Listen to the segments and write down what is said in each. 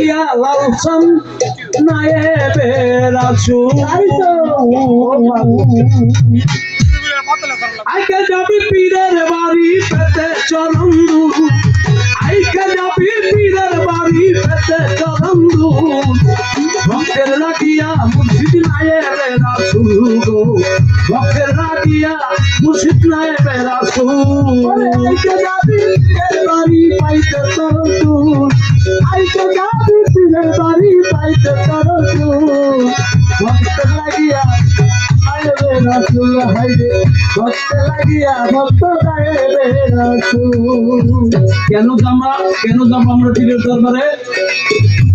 লাগিয়া লালসান নায়েবে রাসূল আইকে যাবি পীরের বাড়ি পেতে চরণ দুল আইকে যাবি পীরের বাড়ি পেতে চরণ দুল ভক্তের লাগিয়া মুর্শিদ নায়েবে রাসূল গো ভক্তের লাগিয়া মুর্শিদ নায়েবে রাসূল আইকে যাবি পীরের বাড়ি পাইতে চরণ দুল আইকে যাবি পীরের বাড়ি পাইতে চরণ দুল ভক্তের লাগিয়া নায়েবে রাসূল হাইরে ভক্তের লাগিয়া ভক্ত নায়েবে রাসূল কেন যাবো আমরা পীরের দরবারে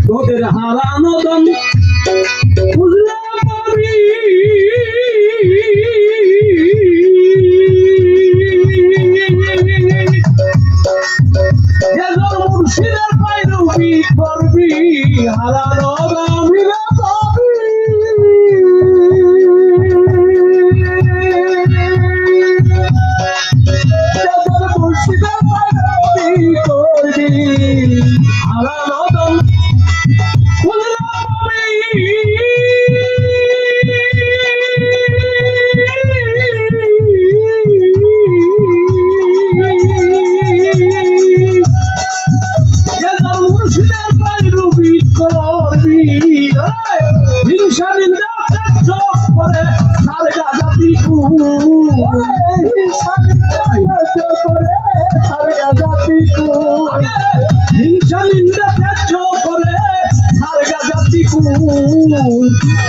তোদের হারানো দম বুঝলে পাবি মুর্শিদের পাইরুবি করবি হারানো দমিরা পাবি মুর্শিদের পাইরুবি করবি হারানো দম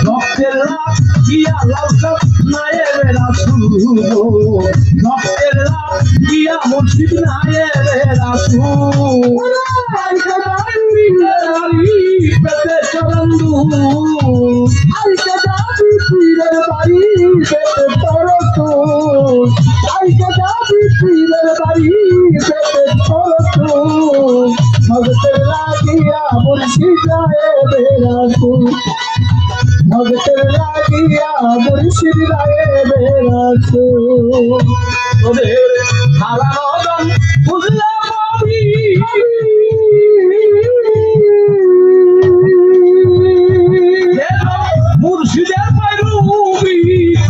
ভক্তের লাগিয়া লালসান নায়েবে রাসূল ভক্তের লাগিয়া মুর্শিদ নায়েবে রাসূল আইকে যাবি পেতে চরণ দুল আইকে যাবি পীরের বাড়ি পেতে চরণ দুল আইকে যাবি পীরের বাড়ি পেতে চরণ দুল ভক্তের লাগিয়া মুর্শিদ নায়েবে রাসূল ভক্তের লাগিয়া মুর্শিদ নায়েবে রাসূল তোদের হারানো দম বুঝলে পাবি মুর্শিদের পাইরুবি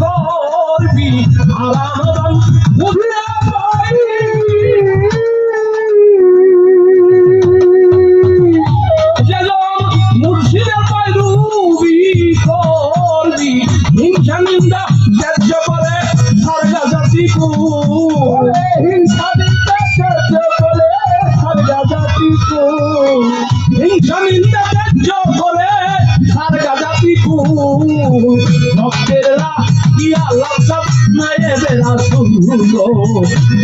করবি হারানো দম বুঝলে পাবি মুর্শিদের পাইরুবি করবি হিংসা নিন্দা ত্যায্য করে স্বর্গা জাতি কুল হিংসা নিন্দা ত্যায্য করে স্বর্গা জাতি কুল হিংসা নিন্দা ত্যায্য করে স্বর্গা জাতি কুল ভক্তের লাগিয়া লালসান নায়েবে রাসূল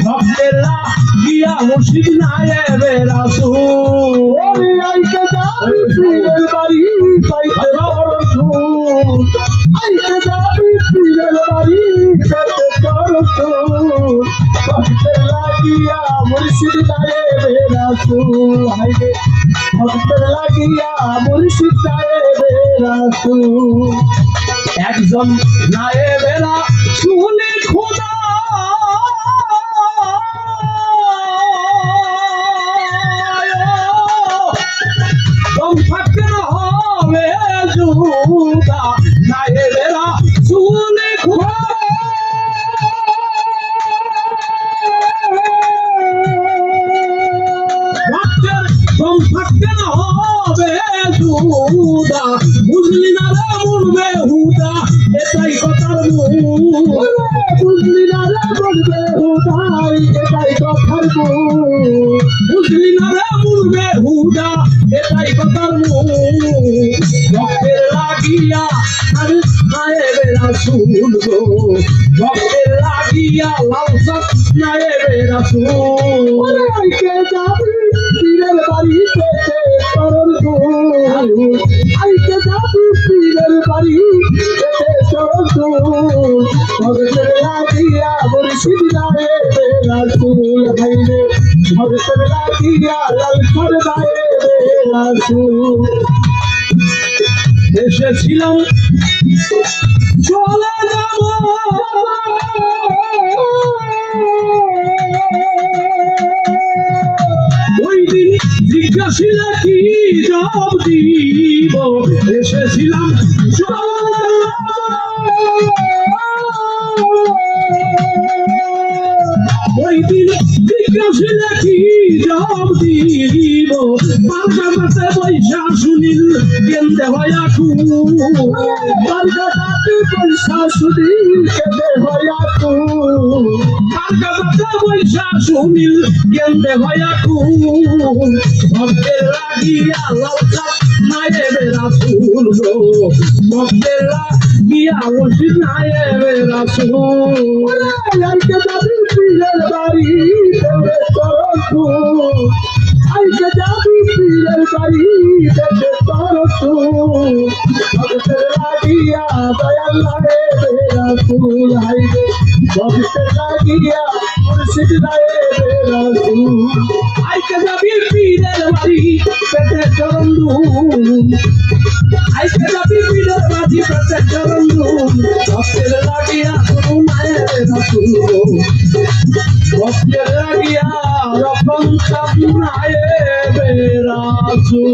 ভক্তের লাগিয়া মুর্শিদ নায়েবে রাসূল আইকে যাবি পীরের বাড়ি পাইতে চরণ দুল আইকে যাবি পীরের বাড়ি পেতে চরণ দুল ভক্তের লাগিয়া মুর্শিদ নায়েবে রাসূল হাইরে ভক্তের লাগিয়া মুর্শিদ নায়েবে রাসূল একজন নায়েবে রাসূল খোদা দম থাকতে হবে জুদা নায়েবে রাসূল খোদা ভক্তের দম থাকতে হবে জুদা বুঝলি না রে মন বেহুদা এটাই কথার মূল বুঝলি না রে মন বেহুদা এটাই কথার মূল বুঝলি না রে মন বেহুদা এটাই কথার মূল ভক্তের লাগিয়া নায়েবে রাসূল গো ভক্তের লাগিয়া লালসান নায়েবে রাসূল আইকে যাবি পীরের বাড়ি পেতে চরণ দুল আইকে যাবি পীরের বাড়ি পেতে চরণ দুল ভক্তের লাগিয়া মুর্শিদ নায়েবে রাসূল হাইরে ভক্তের লাগিয়া লালসান নায়েবে রাসূল এসেছিলাম চলে যাব ওই দিন জিজ্ঞাসা জিজ্ঞাসিলে কি জবাব দিব এসেছিলাম ওই দিন জিজ্ঞাসিলে কি জবাব দিব বারগাতে বৈশা শুনিল কেন্দে হয়া কু বারগাতে বৈশা শুনিল কেন্দে হয়া কু বারগাতে বৈশা শুনিল কেন্দে হয়া কু ভক্তের লাগিয়া লালচা নায়ে রাসূল গো ভক্তের লাগিয়া ওসি নায়ে রাসূল আইকে যাবি পীরের বাড়ি দেবে তরফু আইকে যাবি পীরের বাড়ি দেবে তরফু ভক্তের লাগিয়া দয়াল নায়ে রাসূল আইকে ভক্তের লাগিয়া মুর্শিদ নায়ে রাসূল আইকে যাবি পীরের বাড়ি পেটে চরন্দু আইকে যাবি পীরের বাড়ি পেটে চরন্দু ভক্তের লাগিয়া গুরু নায়ে রাসূল ভক্তের লাগিয়া রকম সামনায়ে রাসূল